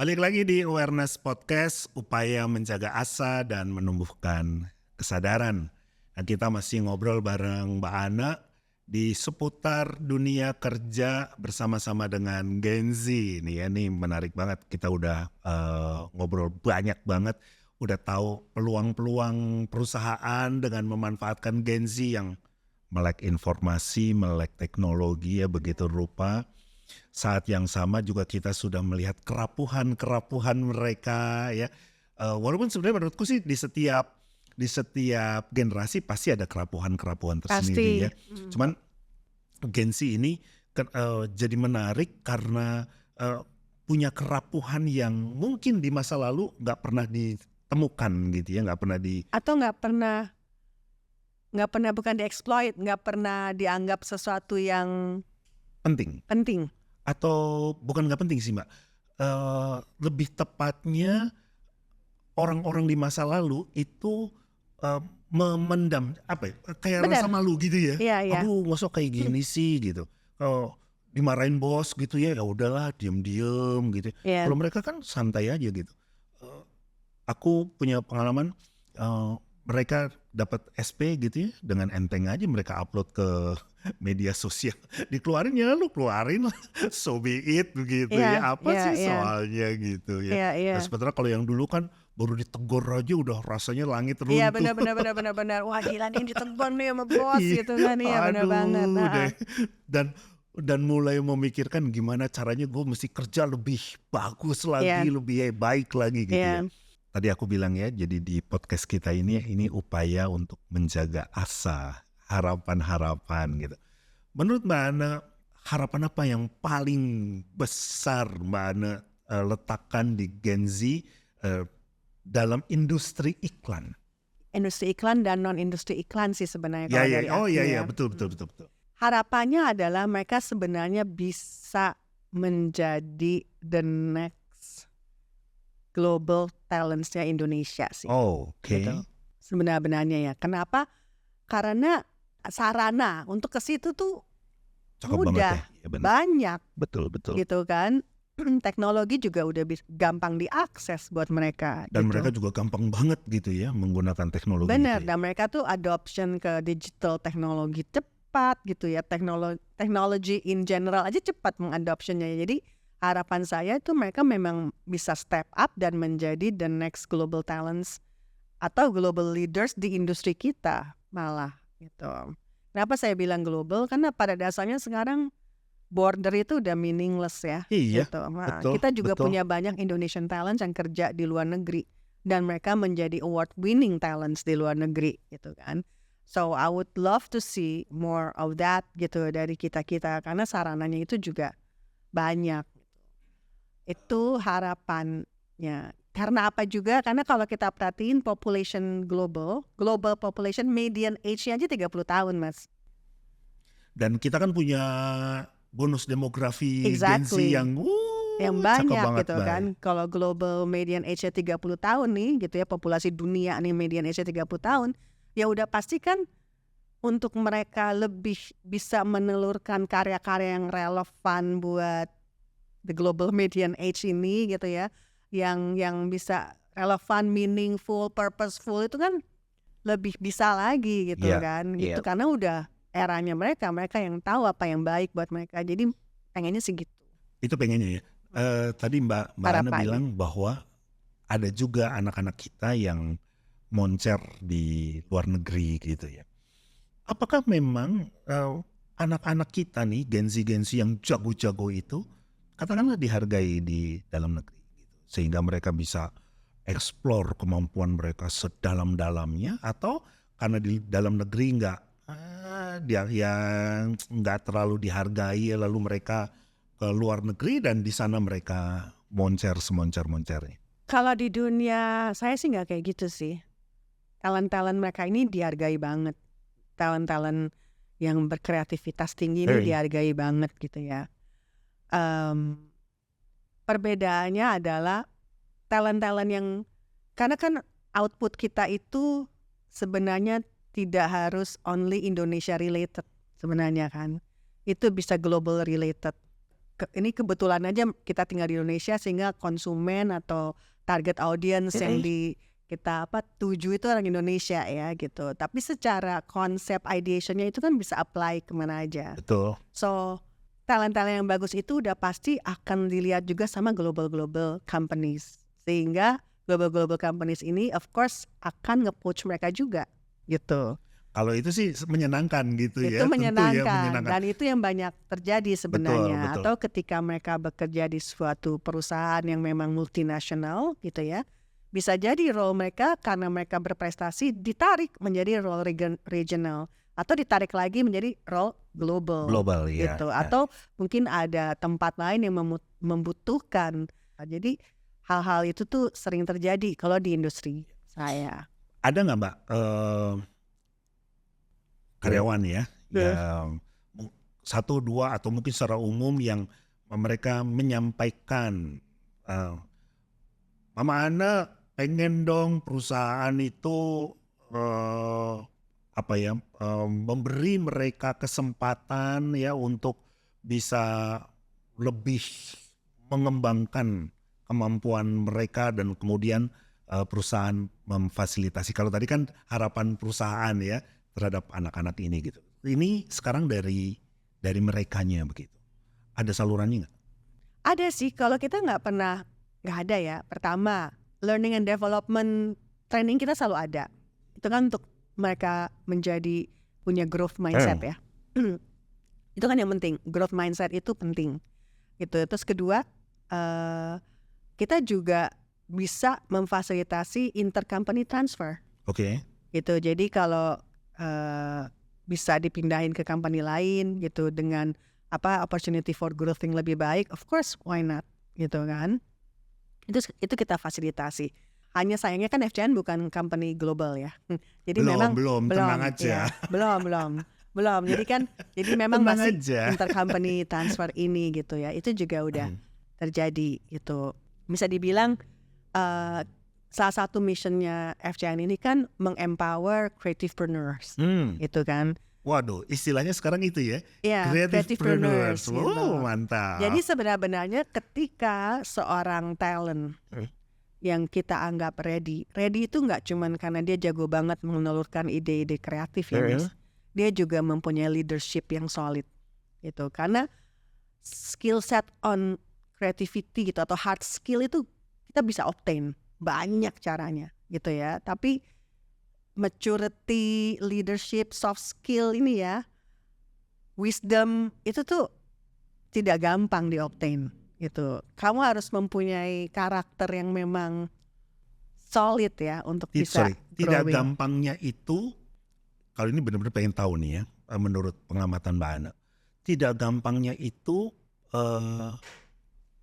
Balik lagi di Awareness Podcast, upaya menjaga asa dan menumbuhkan kesadaran. Nah, kita masih ngobrol bareng Mbak Ana di seputar dunia kerja bersama-sama dengan Gen Z. Ini menarik banget, kita udah ngobrol banyak banget, udah tahu peluang-peluang perusahaan dengan memanfaatkan Gen Z yang melek informasi, melek teknologi ya begitu rupa. Saat yang sama juga kita sudah melihat kerapuhan mereka ya. Walaupun sebenarnya menurutku sih di setiap generasi pasti ada kerapuhan Pasti. tersendiri ya. Cuman Gen Z ini jadi menarik karena punya kerapuhan yang mungkin di masa lalu nggak pernah ditemukan gitu ya, nggak pernah Atau nggak pernah bukan dieksploit, nggak pernah dianggap sesuatu yang penting. penting. Atau bukan nggak penting sih Mbak, lebih tepatnya orang-orang di masa lalu itu memendam apa ya, kayak Benar. rasa malu gitu ya. Iya, iya. Aduh masa kayak gini sih gitu. Kalau dimarahin bos gitu ya udahlah diem-diem gitu. Iya. Kalau mereka kan santai aja gitu. Eh, Aku punya pengalaman, mereka dapat SP gitu ya, dengan enteng aja mereka upload ke media sosial. Dikeluarin ya lu keluarin lah, so be it begitu Iya, ya, apa iya, sih iya. soalnya gitu ya. Iya, iya. Nah sementara kalau yang dulu kan baru ditegur aja udah rasanya langit Iya, runtuh. benar. Wah, gila nih ditegur nih sama bos Iya, gitu kan. Iya, benar banget. aduh Heeh. deh. Dan mulai memikirkan gimana caranya gue mesti kerja lebih bagus lagi, Iya, lebih baik lagi gitu ya. iya. Tadi aku bilang ya, jadi di podcast kita ini upaya untuk menjaga asa, harapan-harapan gitu. Menurut Mbak Ana, harapan apa yang paling besar Mbak Ana letakkan di Gen Z dalam industri iklan? Industri iklan dan non-industri iklan sih sebenarnya Ya, kalau ya, dari oh aku ya, ya. betul. Harapannya adalah mereka sebenarnya bisa menjadi the next global talentsnya Indonesia sih. Oh, oke. Gitu. Sebenarnya ya. Kenapa? Karena sarana untuk ke situ tuh Cakep banget ya. mudah, Ya benar. banyak Betul. gitu kan. Teknologi juga udah gampang diakses buat mereka. Dan gitu. mereka juga gampang banget gitu ya menggunakan teknologi. Benar, gitu ya. dan mereka tuh adoption ke digital teknologi cepat gitu ya. Teknologi in general aja cepat mengadoptionnya. Jadi harapan saya itu mereka memang bisa step up dan menjadi the next global talents atau global leaders di industri kita malah gitu. Kenapa saya bilang global? Karena pada dasarnya sekarang border itu udah meaningless ya. Iya, Gitu. Nah, betul. kita juga punya banyak Indonesian talents yang kerja di luar negeri dan mereka menjadi award winning talents di luar negeri gitu kan. So I would love to see more of that gitu dari kita-kita karena sarananya itu juga banyak. Itu harapannya. Karena apa juga? Karena kalau kita perhatiin population global population median age-nya aja 30 tahun, Mas. Dan kita kan punya bonus demografi Gen Z Exactly. yang Yang cakep banyak banget, gitu Bay. kan. Kalau global median age-nya 30 tahun nih gitu ya, populasi dunia nih median age-nya 30 tahun, ya udah pasti kan untuk mereka lebih bisa menelurkan karya-karya yang relevan buat the global median age ini gitu ya, yang bisa relevan, meaningful, purposeful itu kan lebih bisa lagi gitu Iya, kan. Gitu iya. karena udah eranya mereka yang tahu apa yang baik buat mereka. Jadi pengennya segitu. Itu pengennya ya. Tadi Mbak Ana Harapannya. bilang bahwa ada juga anak-anak kita yang moncer di luar negeri gitu ya. Apakah memang anak-anak kita nih Gen Z yang jago-jago itu katakanlah dihargai di dalam negeri gitu, sehingga mereka bisa explore kemampuan mereka sedalam-dalamnya, atau karena di dalam negeri dia yang nggak terlalu dihargai lalu mereka ke luar negeri dan di sana mereka moncer semoncer-moncernya. Kalau di dunia saya sih nggak kayak gitu sih. Talent-talent mereka ini dihargai banget. Talent-talent yang berkreativitas tinggi ini dihargai banget gitu ya. Perbedaannya adalah talent-talent yang karena kan output kita itu sebenarnya tidak harus only Indonesia related sebenarnya kan. Itu bisa global related. ini kebetulan aja kita tinggal di Indonesia sehingga konsumen atau target audience yang kita tuju itu orang Indonesia ya gitu. Tapi secara konsep ideationnya itu kan bisa apply kemana aja. Betul. So talent-talent yang bagus itu udah pasti akan dilihat juga sama global companies. Sehingga global companies ini of course akan nge-poach mereka juga gitu. Kalau itu sih menyenangkan gitu ya. Itu menyenangkan. menyenangkan dan itu yang banyak terjadi sebenarnya. Betul. Atau ketika mereka bekerja di suatu perusahaan yang memang multinasional gitu ya. Bisa jadi role mereka karena mereka berprestasi ditarik menjadi role regional atau ditarik lagi menjadi role global ya. gitu. Atau mungkin ada tempat lain yang membutuhkan. Jadi hal-hal itu tuh sering terjadi kalau di industri saya. Ada nggak Mbak karyawan ya yang 1, 2 atau mungkin secara umum yang mereka menyampaikan Mama Ana pengen dong perusahaan itu memberi mereka kesempatan ya untuk bisa lebih mengembangkan kemampuan mereka dan kemudian perusahaan memfasilitasi. Kalau tadi kan harapan perusahaan ya terhadap anak-anak ini gitu. Ini sekarang dari merekanya begitu. Ada salurannya nggak? Ada sih, kalau kita nggak ada ya. Pertama, learning and development training kita selalu ada. Itu kan untuk mereka menjadi punya growth mindset ya. Itu kan yang penting, growth mindset itu penting. Gitu. Terus kedua, kita juga bisa memfasilitasi intercompany transfer. Oke. Gitu. Jadi kalau bisa dipindahin ke company lain gitu dengan opportunity for growth yang lebih baik, of course why not gitu kan. Itu kita fasilitasi. Hanya sayangnya kan FCN bukan company global ya. Jadi belum tenang aja. Ya, belum. Jadi memang tenang masih aja. intercompany transfer ini gitu ya. Itu juga udah terjadi gitu. Bisa dibilang salah satu missionnya FCN ini kan mengempower creativepreneurs gitu kan. Waduh, istilahnya sekarang itu ya, creativepreneurs gitu. Mantap. Jadi sebenarnya ketika seorang talent yang kita anggap ready itu nggak cuman karena dia jago banget menelurkan ide-ide kreatif ya Mas. Dia juga mempunyai leadership yang solid gitu. Karena skill set on creativity gitu atau hard skill itu kita bisa obtain banyak caranya gitu ya. Tapi maturity, leadership, soft skill ini ya, wisdom itu tuh tidak gampang di-obtain gitu. Kamu harus mempunyai karakter yang memang solid ya untuk bisa tidak growing. Gampangnya itu, kalau ini benar-benar pengen tahu nih ya, menurut pengamatan Mbak Ana, tidak gampangnya itu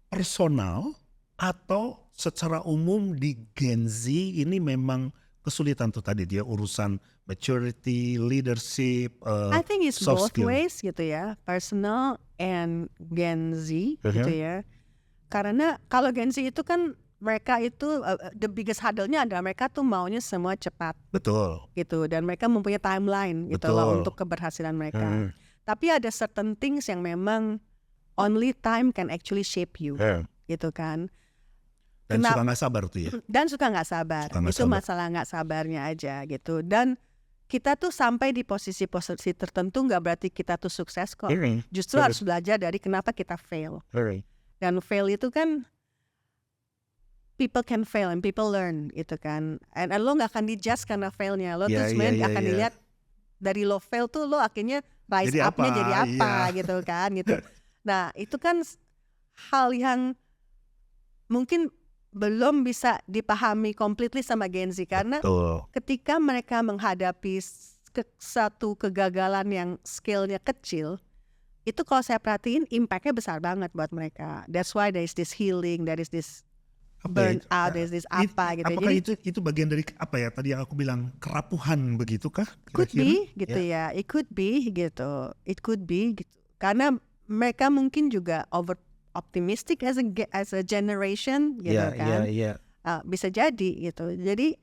personal atau secara umum di Gen Z ini memang kesulitan tuh tadi dia urusan maturity, leadership, I think it's soft both skill. ways gitu ya, personal and Gen Z gitu ya. Karena kalau Gen Z itu kan mereka itu the biggest hurdle-nya adalah mereka tuh maunya semua cepat. Betul. Gitu dan mereka mempunyai timeline gitu loh untuk keberhasilan mereka. Tapi ada certain things yang memang only time can actually shape you. Gitu kan. Dan suka nggak sabar tuh ya. Dan suka nggak sabar. Itu masalah nggak sabarnya aja gitu. Dan kita tuh sampai di posisi tertentu nggak berarti kita tuh sukses kok. Justru harus belajar dari kenapa kita fail. Dan fail itu kan people can fail and people learn gitu kan. And lo nggak akan dijudge karena failnya. Lo tuh sebenarnya akan dilihat dari lo fail tuh lo akhirnya rise up-nya jadi apa gitu kan gitu. Nah itu kan hal yang mungkin belum bisa dipahami completely sama Gen Z karena ketika mereka menghadapi satu kegagalan yang scale-nya kecil, itu kalau saya perhatiin impact-nya besar banget buat mereka. That's why there is this healing, there is this burn out, there is this apa gitu. Apakah jadi, itu bagian dari apa ya tadi yang aku bilang kerapuhan begitukah? Could be gitu ya, it could be gitu, karena mereka mungkin juga over optimistic as a generation gitu kan. Bisa jadi gitu. Jadi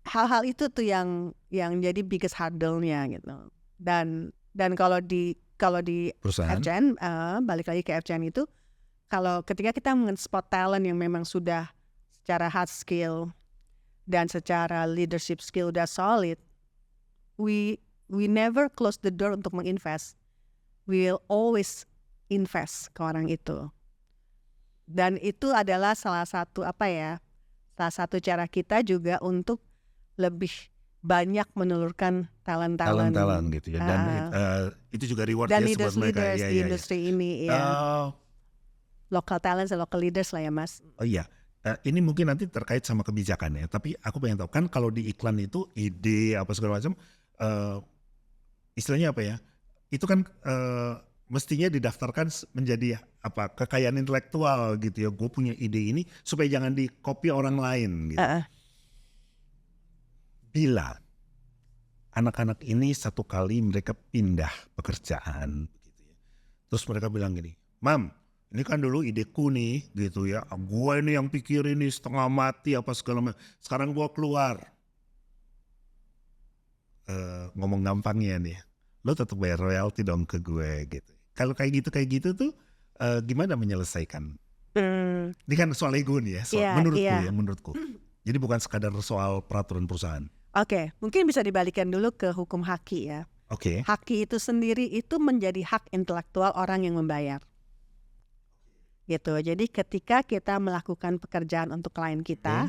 hal-hal itu tuh yang jadi biggest hurdle-nya gitu. Dan kalau di kalau di Perusahaan. FCN, balik lagi ke FCN itu, kalau ketika kita men-spot talent yang memang sudah secara hard skill dan secara leadership skill udah solid, we never close the door untuk menginvest. We'll always invest ke orang itu. Dan itu adalah salah satu salah satu cara kita juga untuk lebih banyak menelurkan talent-talent gitu ya. Dan itu juga reward dan ya buat mereka. leaders di industri ini ya. Local talents dan local leaders lah ya Mas. Oh iya, ini mungkin nanti terkait sama kebijakan ya. Tapi aku pengen tahu kan kalau di iklan itu ide apa segala macam, istilahnya apa ya? Itu kan mestinya didaftarkan menjadi kekayaan intelektual gitu ya. Gue punya ide ini supaya jangan di-copy orang lain gitu. Bila anak-anak ini satu kali mereka pindah pekerjaan gitu ya. Terus mereka bilang gini, "Mam, ini kan dulu ideku nih gitu ya. Gue ini yang pikirin nih setengah mati apa segala macam. Sekarang gue keluar." Ngomong gampangnya nih, lo tetap bayar royalti dong ke gue gitu. Kalau kayak gitu tuh gimana menyelesaikan? Ini kan soal ego nih ya, menurutku. Jadi bukan sekadar soal peraturan perusahaan. Oke, mungkin bisa dibalikan dulu ke hukum haki ya. Oke. Haki itu sendiri itu menjadi hak intelektual orang yang membayar. Gitu. Jadi ketika kita melakukan pekerjaan untuk klien kita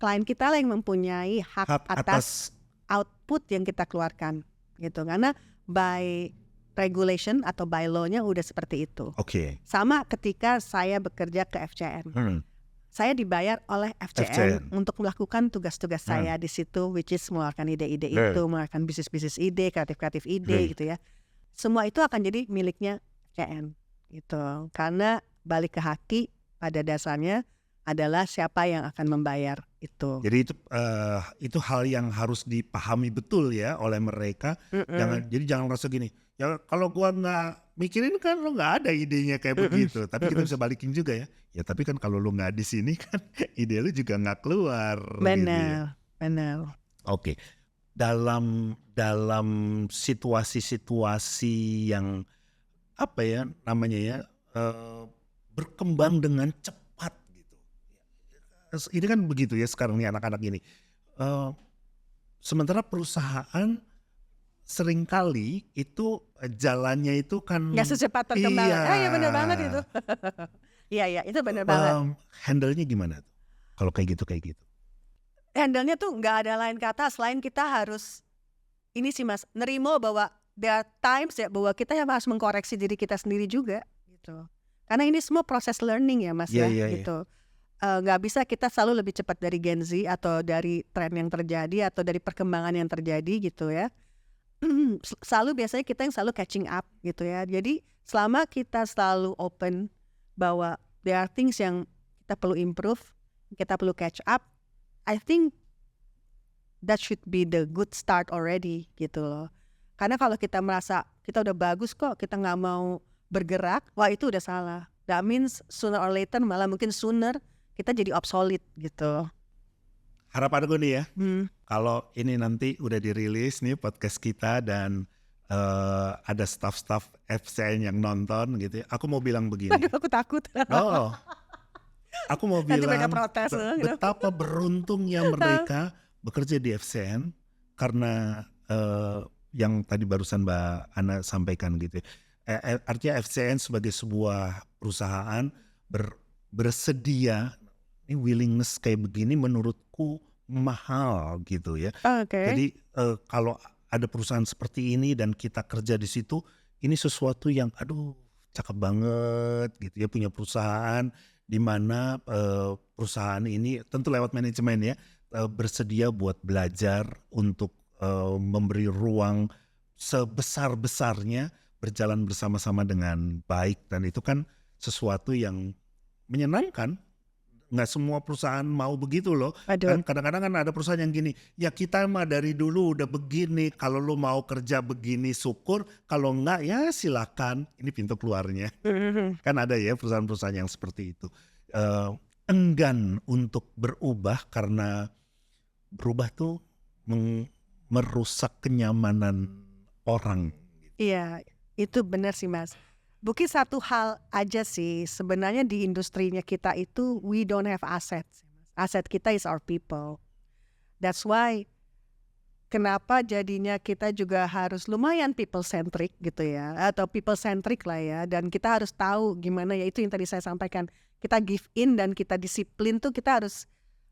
lah yang mempunyai hak atas output yang kita keluarkan. Gitu. Karena by regulation atau by law-nya udah seperti itu. Oke. Sama ketika saya bekerja ke FCN. Saya dibayar oleh FCN untuk melakukan tugas-tugas saya di situ, which is mengeluarkan ide-ide itu, mengeluarkan bisnis-bisnis ide, kreatif-kreatif ide gitu ya. Semua itu akan jadi miliknya FCN gitu. Karena balik ke haki pada dasarnya adalah siapa yang akan membayar itu. Jadi itu hal yang harus dipahami betul ya oleh mereka. Jangan rasa gini, ya kalau gua nggak mikirin kan lo nggak ada idenya kayak begitu. Tapi kita bisa balikin juga ya. Ya tapi kan kalau lo nggak di sini kan ide lo juga nggak keluar. Benar, benar. Oke. Dalam situasi-situasi yang berkembang dengan cepat gitu. Ini kan begitu ya sekarang nih anak-anak ini. Sementara perusahaan seringkali itu jalannya itu kan nggak secepat perkembangan. Iya benar banget itu. Iya itu benar banget. Handle-nya gimana tuh? Kalau kayak gitu? Handle-nya tuh nggak ada lain kata selain kita harus ini sih Mas, nerimo bahwa there are times ya bahwa kita yang harus mengkoreksi diri kita sendiri juga gitu. Karena ini semua proses learning ya Mas gitu. Nggak bisa kita selalu lebih cepat dari Gen Z atau dari tren yang terjadi atau dari perkembangan yang terjadi gitu ya. Biasanya kita yang selalu catching up gitu ya. Jadi selama kita selalu open bahwa there are things yang kita perlu improve, kita perlu catch up, I think that should be the good start already gitu loh. Karena kalau kita merasa kita udah bagus kok, kita nggak mau bergerak, wah itu udah salah. That means sooner or later, malah mungkin sooner kita jadi obsolete gitu. Harapan gue nih ya, kalau ini nanti udah dirilis nih podcast kita dan ada staff-staff FCN yang nonton gitu ya, aku mau bilang begini. Aduh aku takut. Aku mau Nanti bilang mereka protes, gitu. betapa beruntungnya mereka bekerja di FCN karena yang tadi barusan Mbak Ana sampaikan gitu. Artinya FCN sebagai sebuah perusahaan bersedia, ini willingness kayak begini menurutku mahal gitu ya. Jadi kalau ada perusahaan seperti ini dan kita kerja di situ, ini sesuatu yang cakep banget gitu ya, punya perusahaan di mana perusahaan ini tentu lewat manajemen ya bersedia buat belajar untuk memberi ruang sebesar-besarnya berjalan bersama-sama dengan baik, dan itu kan sesuatu yang menyenangkan. Nggak semua perusahaan mau begitu loh. Kan kadang-kadang kan ada perusahaan yang gini, ya kita mah dari dulu udah begini, kalau lu mau kerja begini syukur, kalau enggak ya silakan, ini pintu keluarnya. Kan ada ya perusahaan-perusahaan yang seperti itu. Enggan untuk berubah karena berubah tuh merusak kenyamanan orang. Iya, Itu benar sih Mas. Mungkin satu hal aja sih, sebenarnya di industrinya kita itu we don't have assets. Aset kita is our people. That's why kenapa jadinya kita juga harus lumayan people centric gitu ya, atau people centric lah ya, dan kita harus tahu gimana ya, itu yang tadi saya sampaikan, kita give in dan kita disiplin tuh kita harus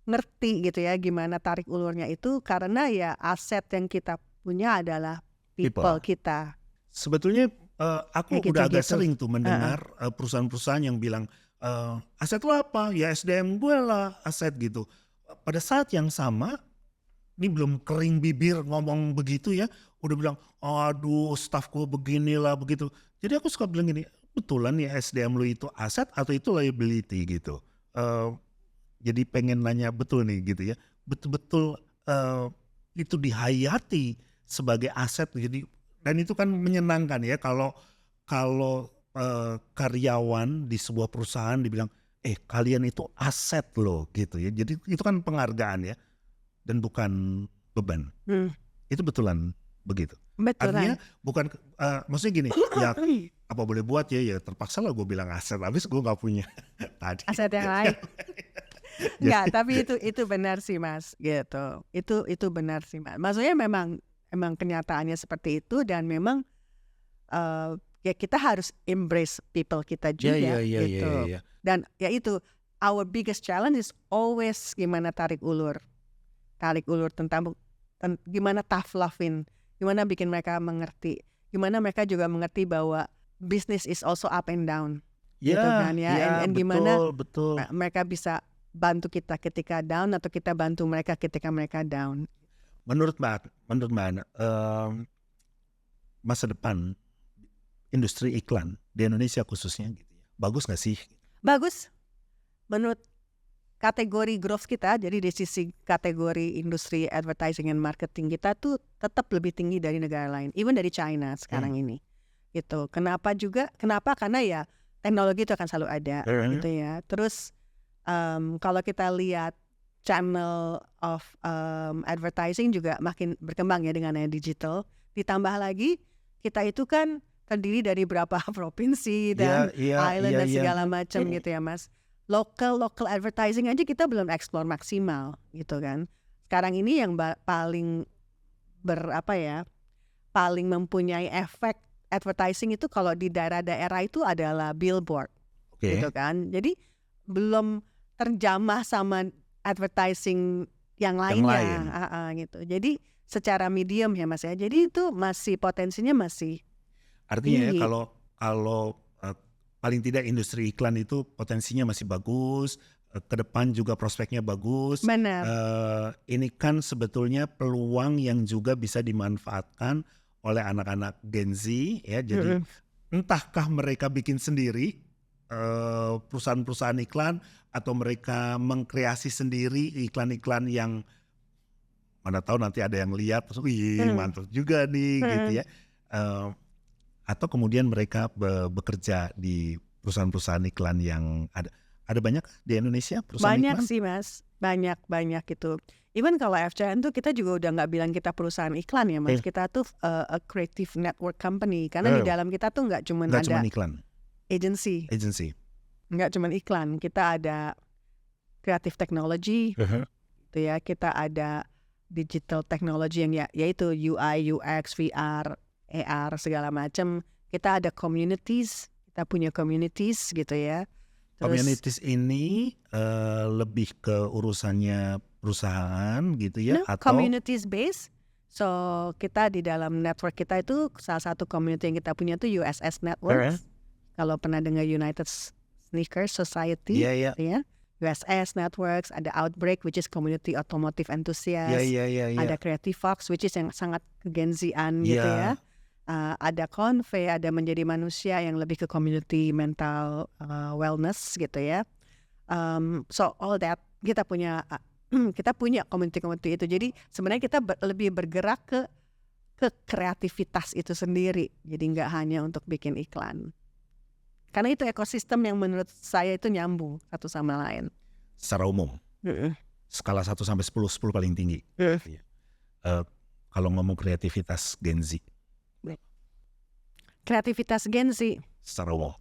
ngerti gitu ya gimana tarik ulurnya itu, karena ya aset yang kita punya adalah people kita. Sebetulnya aku Kayak udah agak gitu-gitu. sering tuh mendengar perusahaan-perusahaan yang bilang aset lo apa? Ya SDM gue lah aset gitu. Pada saat yang sama, ini belum kering bibir ngomong begitu ya, udah bilang aduh staffku beginilah begitu. Jadi aku suka bilang gini, betulan ya SDM lo itu aset atau itu liability gitu. Jadi pengen nanya betul nih gitu ya, betul-betul itu dihayati sebagai aset. Jadi dan itu kan menyenangkan ya kalau karyawan di sebuah perusahaan dibilang kalian itu aset loh gitu ya. Jadi itu kan penghargaan ya dan bukan beban. Itu betulan begitu. Artinya Betulan. bukan maksudnya gini ya, apa boleh buat ya terpaksa lah gue bilang aset, habis gue nggak punya tadi. Aset yang lain. Enggak, tapi itu benar sih Mas gitu. Itu benar sih Mas. Maksudnya memang kenyataannya seperti itu, dan memang ya kita harus embrace people kita juga gitu. Dan ya itu our biggest challenge is always gimana tarik ulur tentang gimana tough love-in, gimana bikin mereka mengerti, gimana mereka juga mengerti bahwa business is also up and down. Gitu kan ya, and gimana betul. mereka bisa bantu kita ketika down atau kita bantu mereka ketika mereka down. Menurut Mbak Ana, masa depan industri iklan di Indonesia khususnya gitu ya, bagus nggak sih? Bagus. Menurut kategori growth kita, jadi di sisi kategori industri advertising and marketing kita tuh tetap lebih tinggi dari negara lain, even dari China sekarang ini. Gitu. Kenapa? Karena ya teknologi itu akan selalu ada gitu ya. Terus kalau kita lihat channel of advertising juga makin berkembang ya dengan yang digital. Ditambah lagi kita itu kan terdiri dari berapa provinsi dan island dan segala macam gitu ya Mas. Local advertising aja kita belum explore maksimal gitu kan. Sekarang ini yang paling paling mempunyai efek advertising itu kalau di daerah-daerah itu adalah billboard gitu kan. Jadi belum terjamah sama advertising yang lainnya gitu. Jadi secara medium ya Mas ya. Jadi itu masih potensinya masih artinya tinggi. Ya kalau paling tidak industri iklan itu potensinya masih bagus, ke depan juga prospeknya bagus. Benar. Ini kan sebetulnya peluang yang juga bisa dimanfaatkan oleh anak-anak Gen Z ya. Jadi entahkah mereka bikin sendiri perusahaan-perusahaan iklan, atau mereka mengkreasi sendiri iklan-iklan yang mana tahu nanti ada yang lihat terus mantap juga nih gitu ya. Atau kemudian mereka bekerja di perusahaan-perusahaan iklan yang ada banyak di Indonesia perusahaan banyak iklan? sih Mas, banyak itu. Even kalau FCN tuh kita juga udah nggak bilang kita perusahaan iklan ya Mas, kita tuh a creative network company, karena di dalam kita tuh nggak cuma ada iklan, agency, nggak cuma iklan, kita ada creative technology, gitu ya, kita ada digital technology yang yaitu UI, UX, VR, AR segala macam. Kita ada communities, kita punya communities gitu ya. Communities ini lebih ke urusannya perusahaan gitu ya, atau communities based. So kita di dalam network kita itu salah satu community yang kita punya tuh USS Networks. Kalau pernah dengar United Sneaker Society, ya. USS Networks, ada Outbreak which is community automotive enthusiast. Ada Creative Fox which is yang sangat Gen Z-an gitu ya. Ada Conve, ada Menjadi Manusia yang lebih ke community mental wellness gitu ya. So all that kita punya community itu. Jadi sebenarnya kita lebih bergerak ke kreativitas itu sendiri. Jadi nggak hanya untuk bikin iklan. Karena itu ekosistem yang menurut saya itu nyambung satu sama lain. Secara umum, skala 1 sampai 10 paling tinggi. Kalau ngomong kreativitas Gen Z. Kreativitas Gen Z. secara umum?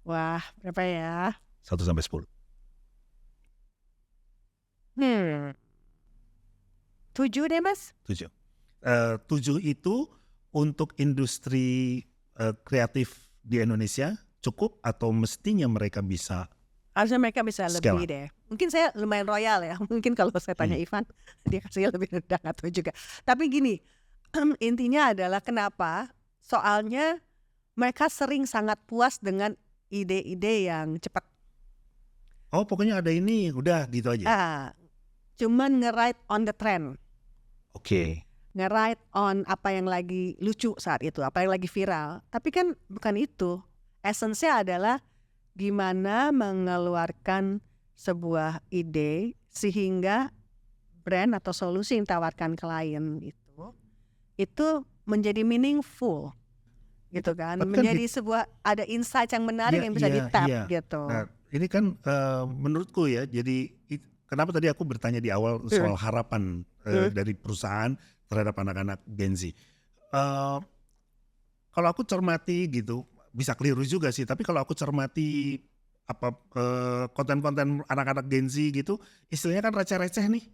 Wah, berapa ya? 1 sampai 10. 7 deh Mas. 7. 7 itu untuk industri kreatif di Indonesia cukup atau mestinya mereka bisa? Harusnya mereka bisa Scale lebih deh. Mungkin saya lumayan royal ya. Mungkin kalau saya tanya Ivan, dia kasih lebih rendah atau juga. Tapi gini, intinya adalah kenapa? Soalnya mereka sering sangat puas dengan ide-ide yang cepat. Oh pokoknya ada ini udah gitu aja. Cuman nge-ride on the trend. Oke. Nge-ride on apa yang lagi lucu saat itu, apa yang lagi viral. Tapi kan bukan itu. Esensinya adalah gimana mengeluarkan sebuah ide sehingga brand atau solusi yang ditawarkan klien itu menjadi meaningful gitu kan. Tapi kan menjadi sebuah ada insight yang menarik yang bisa di-tap gitu. Nah, ini kan menurutku ya, jadi kenapa tadi aku bertanya di awal soal harapan dari perusahaan terhadap anak-anak Gen Z. Kalau aku cermati gitu, bisa keliru juga sih, tapi kalau aku cermati apa konten-konten anak-anak Gen Z gitu, istilahnya kan receh-receh nih,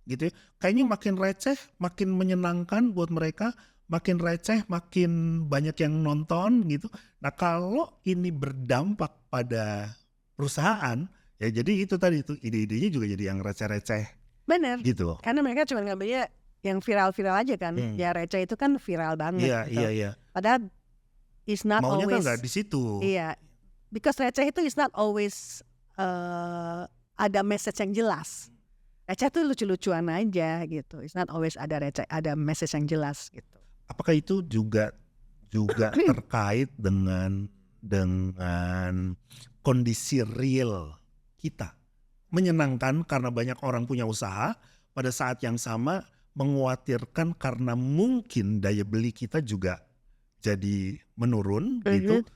gitu ya. Kayaknya makin receh, makin menyenangkan buat mereka, makin receh, makin banyak yang nonton gitu. Nah kalau ini berdampak pada perusahaan, ya jadi itu tadi itu ide-idenya juga jadi yang receh-receh. Bener. Gitu. Karena mereka cuma ngambilnya yang viral-viral aja kan. Ya receh itu kan viral banget. Gitu. Iya. Padahal it's not maunya always. Kan nggak di situ. Iya. Because receh itu is not always ada message yang jelas. Receh itu lucu-lucuan aja gitu. It's not always ada message yang jelas gitu. Apakah itu juga terkait dengan kondisi real kita? Menyenangkan karena banyak orang punya usaha, pada saat yang sama mengkhawatirkan karena mungkin daya beli kita juga jadi menurun gitu.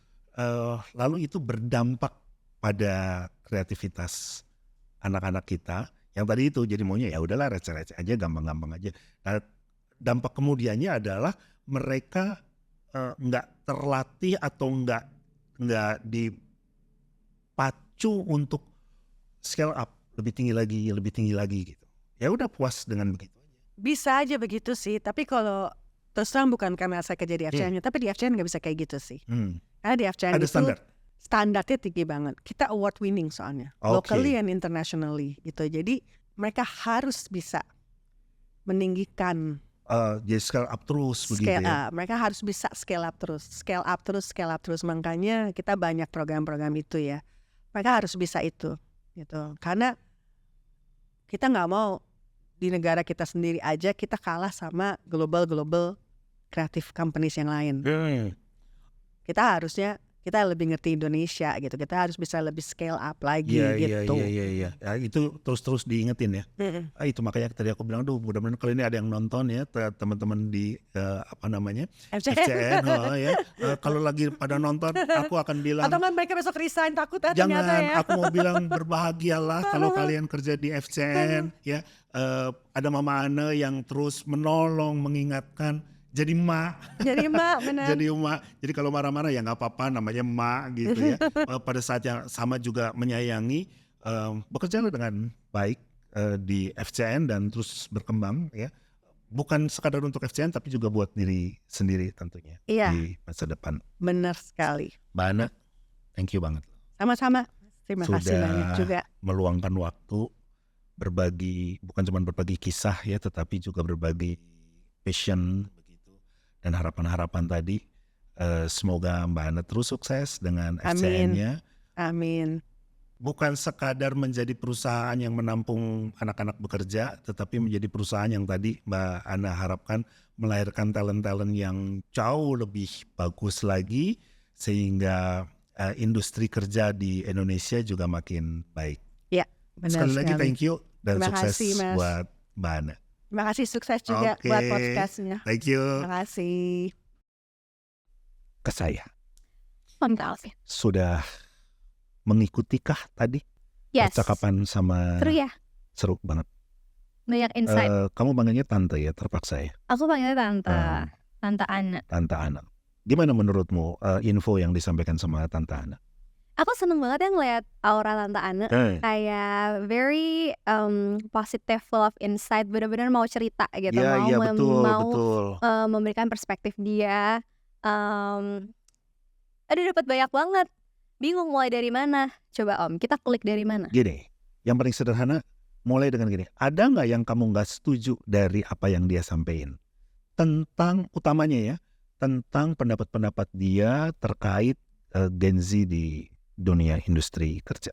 Lalu itu berdampak pada kreativitas anak-anak kita yang tadi itu jadi maunya ya udahlah receh-receh aja, gampang-gampang aja. Nah, dampak kemudiannya adalah mereka nggak terlatih atau nggak dipacu untuk scale up lebih tinggi lagi gitu. Ya udah puas dengan begitu. Bisa aja begitu sih, tapi kalau terus terang bukan karena saya kerja di FCN, tapi di FCN nggak bisa kayak gitu sih. Karena di FCN ada itu standarnya tinggi banget. Kita award winning soalnya, locally and internationally gitu. Jadi mereka harus bisa meninggikan jadi scale up terus begitu ya. Mereka harus bisa scale up terus. Makanya kita banyak program-program itu ya. Mereka harus bisa itu gitu. Karena kita nggak mau di negara kita sendiri aja kita kalah sama global creative companies yang lain. Kita lebih ngerti Indonesia gitu. Kita harus bisa lebih scale up lagi gitu. Iya. Ya, itu terus diingetin ya. Itu makanya tadi aku bilang, mudah-mudahan kali ini ada yang nonton ya, teman-teman di FCN. Ya. Kalau lagi pada nonton, aku akan bilang. Atau kan mereka besok resign takut jangan, ternyata ya. Aku mau bilang berbahagialah kalau kalian kerja di FCN ya. Ada Mama Ana yang terus menolong, mengingatkan. Jadi emak benar. Jadi kalau marah-marah ya nggak apa-apa, namanya emak gitu ya. Pada saat yang sama juga menyayangi, bekerja dengan baik di FCN dan terus berkembang ya. Bukan sekadar untuk FCN tapi juga buat diri sendiri tentunya di masa depan. Benar sekali. Mbak Ana, thank you banget. Sama-sama. Terima kasih banyak juga. Meluangkan waktu berbagi, bukan cuma berbagi kisah ya, tetapi juga berbagi passion dan harapan-harapan tadi. Semoga Mbak Ana terus sukses dengan FCN-nya. Amin. Bukan sekadar menjadi perusahaan yang menampung anak-anak bekerja, tetapi menjadi perusahaan yang tadi Mbak Ana harapkan melahirkan talent-talent yang jauh lebih bagus lagi, sehingga industri kerja di Indonesia juga makin baik. Ya, benar sekali lagi thank you dan terima sukses kasih, Mas. Buat Mbak Ana. Terima kasih, sukses juga buat podcastnya. Thank you. Terima kasih. Ke saya. Mantap. Sudah mengikutikah tadi? Yes. Percakapan sama. Seru ya? Seru banget. Banyak insight. Kamu panggilnya tante ya, terpaksa ya? Aku panggilnya tante. Tante Ana. Tante Ana. Gimana menurutmu info yang disampaikan sama Tante Ana? Aku seneng banget ya ngeliat aura Tante Ana. Kayak very positive, full of insight. Benar-benar mau cerita gitu. Iya betul. Memberikan perspektif dia. Aduh dapat banyak banget. Bingung mulai dari mana. Coba Om, kita klik dari mana? Gini, yang paling sederhana mulai dengan gini. Ada nggak yang kamu nggak setuju dari apa yang dia sampaikan? Tentang utamanya ya, tentang pendapat-pendapat dia terkait Gen Z di dunia industri kerja.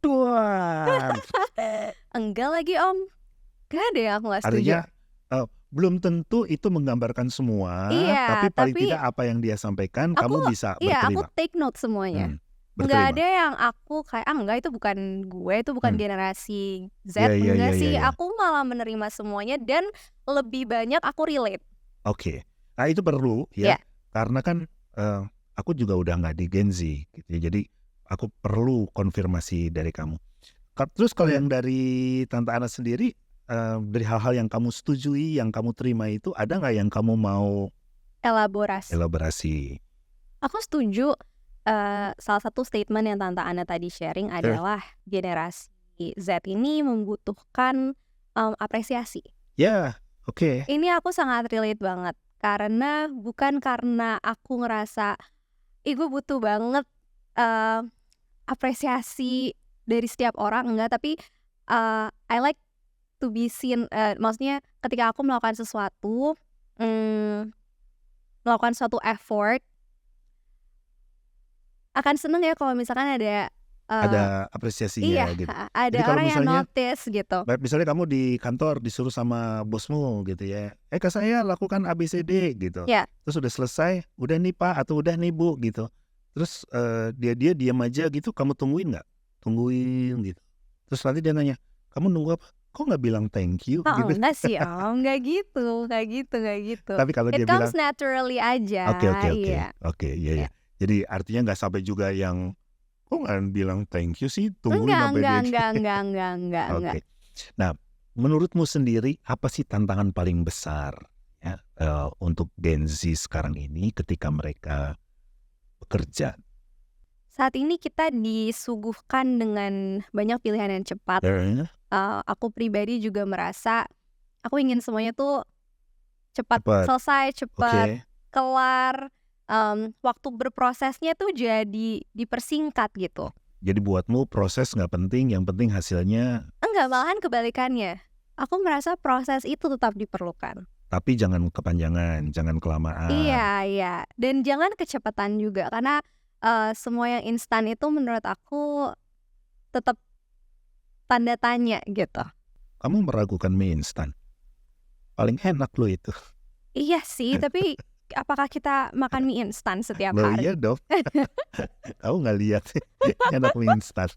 Tuan. Enggak lagi Om. Gak ada yang aku gak setuju. Artinya belum tentu itu menggambarkan semua, Iya, tapi paling tapi tidak apa yang dia sampaikan kamu bisa Iya, aku berterima. take note semuanya. Nggak Berterima. ada yang aku kayak enggak itu bukan gue, itu bukan generasi Z. Iya, Enggak sih, iya. aku malah menerima semuanya dan lebih banyak aku relate. Oke. Nah itu perlu ya, karena kan aku juga udah nggak di Gen Z gitu ya, jadi aku perlu konfirmasi dari kamu. Terus kalau yang dari Tante Ana sendiri, dari hal-hal yang kamu setujui, yang kamu terima itu, ada nggak yang kamu mau elaborasi? Aku setuju. Salah satu statement yang Tante Ana tadi sharing adalah generasi Z ini membutuhkan apresiasi. Oke. Ini aku sangat relate banget. Karena bukan karena aku ngerasa gue butuh banget apresiasi dari setiap orang, enggak. Tapi I like to be seen. Maksudnya ketika aku melakukan sesuatu, melakukan suatu effort, akan seneng ya kalau misalkan ada apresiasinya gitu. Ada jadi orang yang notice gitu. Misalnya kamu di kantor disuruh sama bosmu gitu ya, Kak saya lakukan ABCD gitu. Terus udah selesai, udah nih Pak atau udah nih Bu gitu. Terus dia diam aja gitu, kamu tungguin nggak? Tungguin gitu. Terus nanti dia nanya, kamu nunggu apa? Kok nggak bilang thank you? Oh gitu. enggak sih Om, nggak gitu. Tapi kalau dia comes bilang naturally aja. Oke, iya. Jadi artinya nggak sampai juga yang kok nggak bilang thank you sih, tungguin sampai dia. Enggak. Oke. Nah, menurutmu sendiri apa sih tantangan paling besar ya untuk Gen Z sekarang ini ketika mereka bekerja? Saat ini kita disuguhkan dengan banyak pilihan yang cepat. Aku pribadi juga merasa aku ingin semuanya tuh cepat selesai, cepat kelar. Waktu berprosesnya tuh jadi dipersingkat gitu. Jadi buatmu proses nggak penting, yang penting hasilnya? Enggak, malahan kebalikannya. Aku merasa proses itu tetap diperlukan. Tapi jangan kepanjangan, jangan kelamaan. Iya. Dan jangan kecepatan juga, karena semua yang instan itu menurut aku tetap tanda tanya gitu. Kamu meragukan mie instan? Paling enak loh itu. Iya sih, tapi apakah kita makan mie instan setiap hari? Iya dong. Kamu nggak lihat enak mie instan.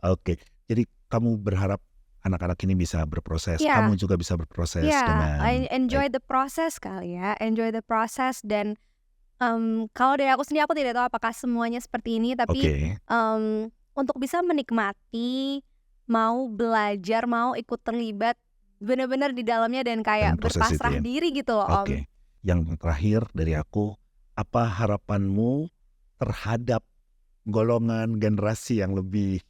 Oke, jadi kamu berharap anak-anak ini bisa berproses, kamu juga bisa berproses dengan enjoy the process kali ya, enjoy the process. Dan kalau dari aku sendiri, aku tidak tahu apakah semuanya seperti ini, tapi untuk bisa menikmati, mau belajar, mau ikut terlibat benar-benar di dalamnya dan kayak berpasrah diri gitu loh Om. Yang terakhir dari aku, apa harapanmu terhadap golongan generasi yang lebih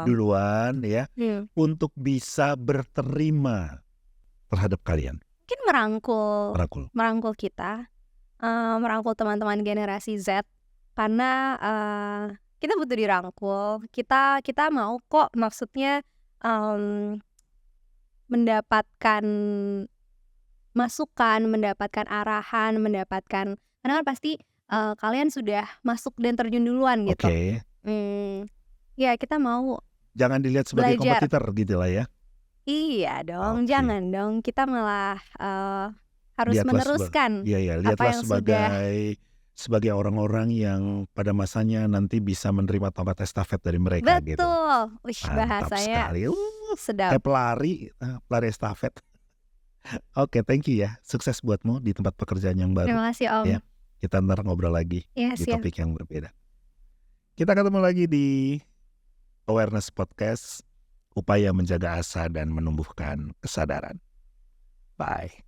duluan ya, untuk bisa berterima terhadap kalian? Mungkin merangkul kita, merangkul teman-teman generasi Z, karena kita butuh dirangkul. Kita mau kok, maksudnya mendapatkan masukan, mendapatkan arahan, karena kan pasti kalian sudah masuk dan terjun duluan gitu. Ya kita mau. Jangan dilihat sebagai kompetitor gitu lah ya. Iya dong, jangan dong. Kita malah harus meneruskan. Lihatlah sebagai orang-orang yang pada masanya nanti bisa menerima tongkat estafet dari mereka. Betul. Gitu. Bahasanya sekali. Sedap. Kayak pelari estafet. Oke, thank you ya. Sukses buatmu di tempat pekerjaan yang baru. Terima kasih Om. Ya, kita ntar ngobrol lagi di siap. topik yang berbeda. Kita ketemu lagi di Awareness Podcast, upaya menjaga asa dan menumbuhkan kesadaran. Bye.